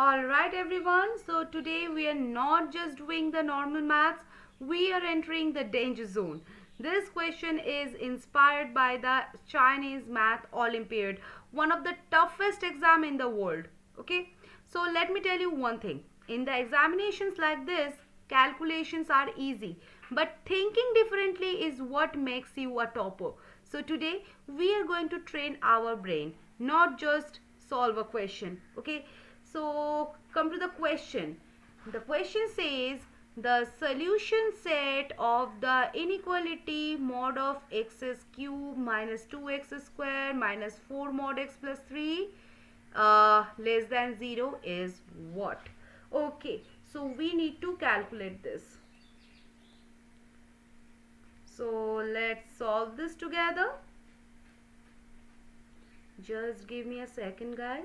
Alright everyone, so today we are not just doing the normal maths, we are entering the danger zone. This question is inspired by the Chinese Math Olympiad, one of the toughest exam in the world. Okay, so let me tell you one thing. In the examinations like this, calculations are easy, but thinking differently is what makes you a topper. So today we are going to train our brain, not just solve a question. Okay, so come to the question. The question says the solution set of the inequality mod of x cube minus 2x square minus 4 mod x plus 3 less than 0 is what? Okay, so we need to calculate this. So let's solve this together. Just give me a second, guys.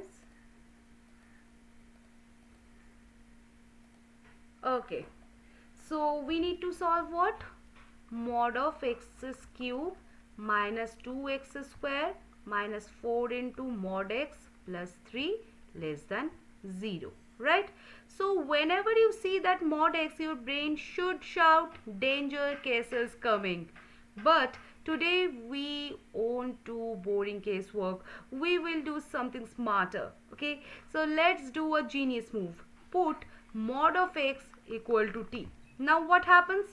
Okay, so we need to solve what? Mod of x cube minus 2x square minus 4 into mod x plus 3 less than 0, right? So whenever you see that mod x, your brain should shout danger cases coming. But today we won't do boring casework. We will do something smarter. Okay, so let's do a genius move. Put mod of x equal to t. Now what happens?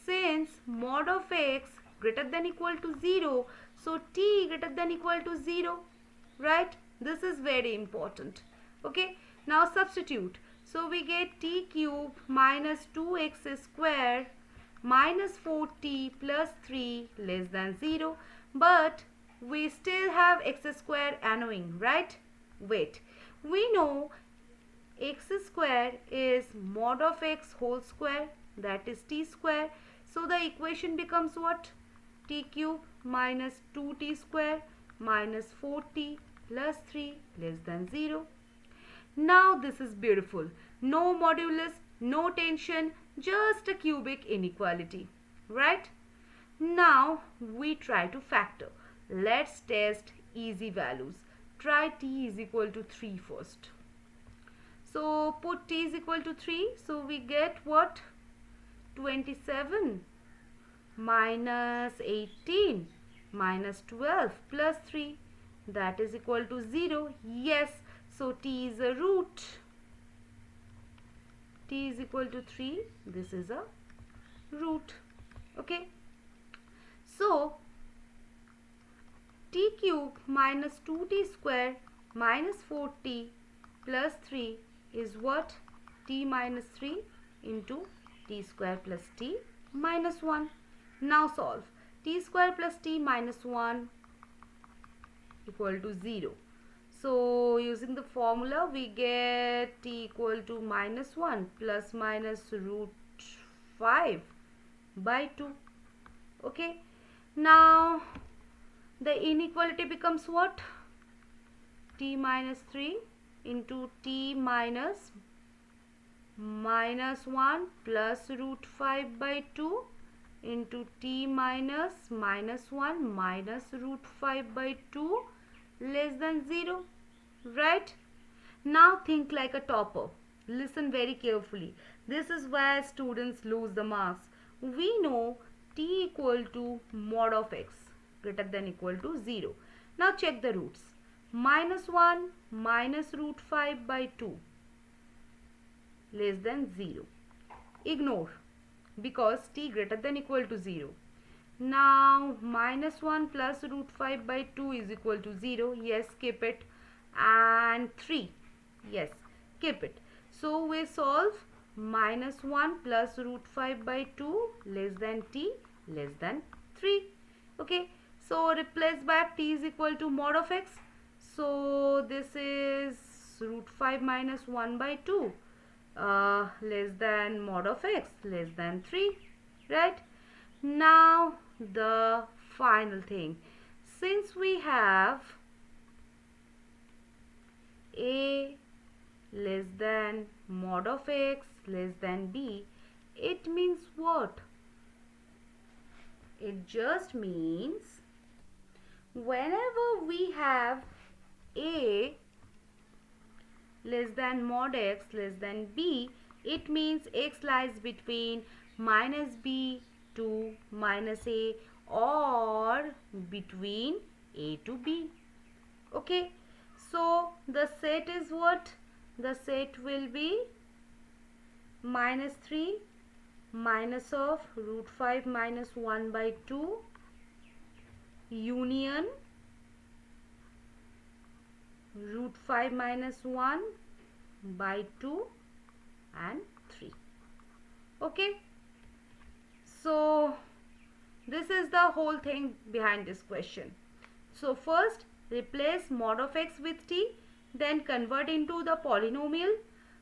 Since mod of x greater than equal to 0, so t greater than equal to 0, right? This is very important. Okay, now substitute. So we get t cube minus 2x square minus 4t plus 3 less than 0, but we still have x square annoying, right? Wait, we know x square is mod of x whole square, that is t square. So the equation becomes what? T cube minus 2t square minus 4t plus 3 less than 0. Now this is beautiful. No modulus, no tension, just a cubic inequality, right? Now we try to factor. Let's test easy values. Try t is equal to 3 first. So put t is equal to 3. So we get what? 27 minus 18 minus 12 plus 3. That is equal to 0. Yes. So t is a root. T is equal to 3. This is a root. Okay. So t cube minus 2t square minus 4t plus 3 is what? T minus 3 into t square plus t minus 1. Now solve. T square plus t minus 1 equal to 0. So using the formula we get t equal to minus 1 plus minus root 5 by 2. Okay. Now the inequality becomes what? T minus 3 into t minus 1 plus root 5 by 2 into t minus 1 minus root 5 by 2 less than 0, right? Now think like a topper. Listen very carefully. This is where students lose the marks. We know t equal to mod of x greater than equal to 0. Now check the roots. Minus 1 minus root 5 by 2 less than 0. Ignore because t greater than equal to 0. Now minus 1 plus root 5 by 2 is equal to 0. Yes, keep it. And 3. Yes, keep it. So we solve minus 1 plus root 5 by 2 less than t less than 3. Okay, so replace back t is equal to mod of x. So this is root 5 minus 1 by 2 less than mod of x less than 3, right? Now the final thing. Since we have a less than mod of x less than b, it means what? It just means whenever we have a less than mod x less than b, it means x lies between minus b to minus a or between a to b. Okay, so the set is what? The set will be minus 3 minus of root 5 minus 1 by 2 union root 5 minus 1 by 2 and 3. Okay, so this is the whole thing behind this question. So first replace mod of x with t, then convert into the polynomial,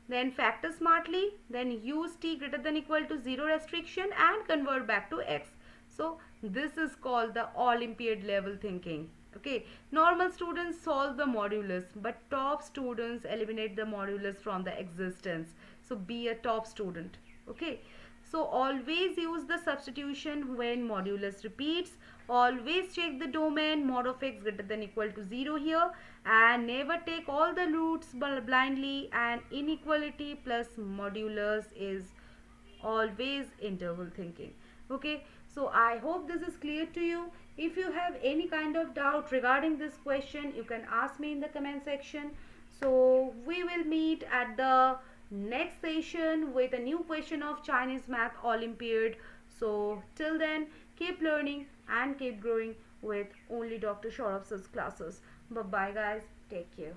then factor smartly, then use t greater than equal to 0 restriction and convert back to x. So this is called the Olympiad level thinking. Okay, normal students solve the modulus, but top students eliminate the modulus from the existence. So be a top student. Okay, so always use the substitution when modulus repeats. Always check the domain mod of x greater than equal to 0 here, and never take all the roots blindly, and inequality plus modulus is always interval thinking. Okay, so I hope this is clear to you. If you have any kind of doubt regarding this question, you can ask me in the comment section. So we will meet at the next session with a new question of Chinese Math Olympiad. So till then, keep learning and keep growing with only Dr. Saurabh's classes. Bye bye guys, take care.